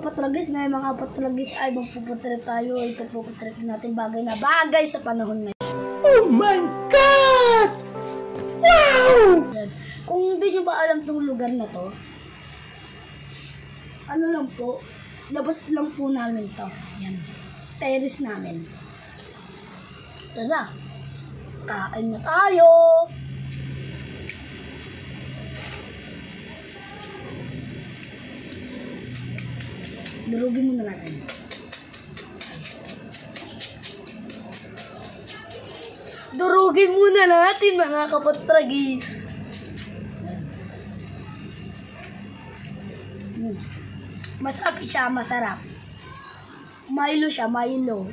kapatragis, ngayon mga kapatragis ay magpuputrip tayo. Ito puputrip natin bagay na bagay sa panahon ngayon. Oh my God! Wow! Kung hindi nyo ba alam tong lugar na to, ano lang po, labas lang po namin to. Yan, terrace namin. Tara, kain na tayo! Durugin muna natin. Durugin muna natin mga kapatragis. Masarap siya, masarap. Milo siya, Milo.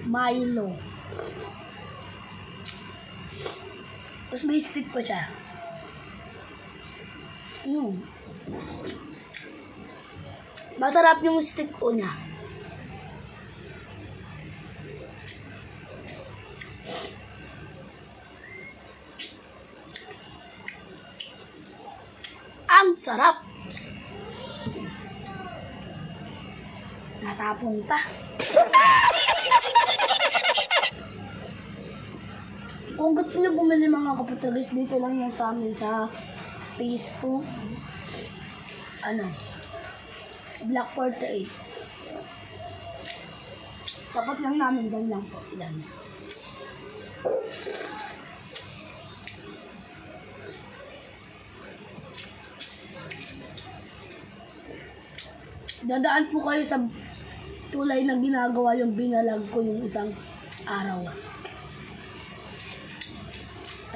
Tapos may stick pa siya. Masarap yung stick ko niya. Ang sarap! Natapon pa. Kung gusto nyo bumili mga kapatragis, dito lang yan sa amin sa phase 2. Block 48. Tapat lang namin, dyan lang po. Yan. Dadaan po kayo sa tulay na ginagawa yung binalag ko yung isang araw.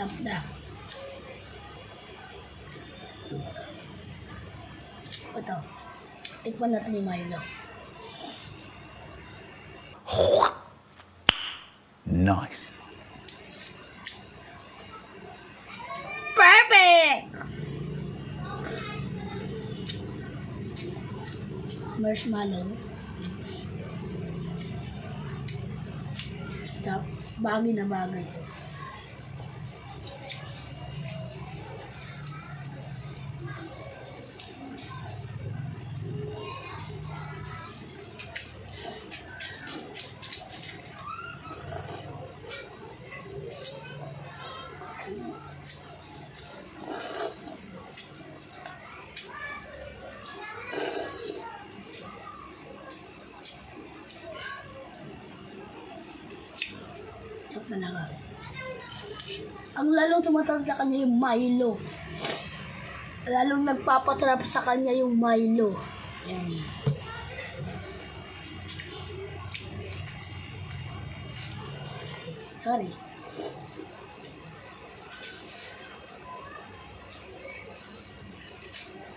Tap na. Ito. Tikman natin yung Milo. Nice. Perfect! Marshmallow. Bagay na bagay. Talaga. Ang lalong sumasarap sa kanya yung Milo. Lalong nagpapasarap sa kanya yung Milo. Yan. Sorry.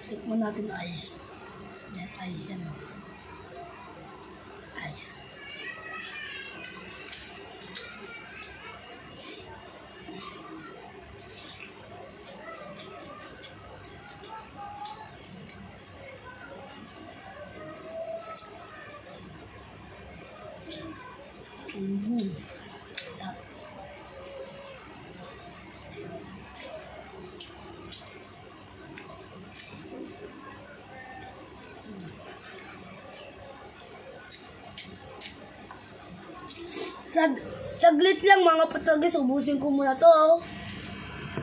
Tikman natin ice. Yan, ice yan. Ice. Saglit lang mga patragis, ubusin ko muna to.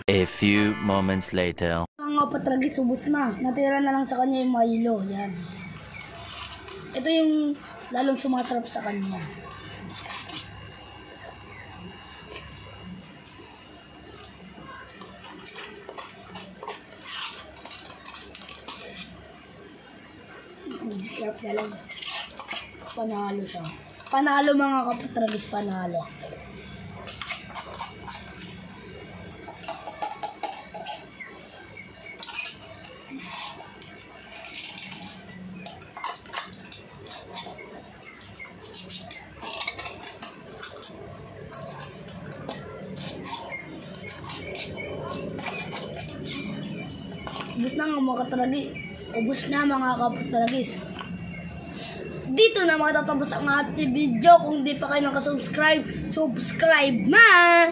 A few moments later. Mga patragis, ubus na. Natira na lang sa kanya yung Milo. Yan. Ito yung lalong sumasarap sa kanya. Sarap talaga. Panalo siya. Panalo mga kapatragis, panalo. Ubus na nga mga kapatragis. Ubus na mga kapatragis. Dito na matatapos ang ating video. Kung di pa kayo nakasubscribe, subscribe na!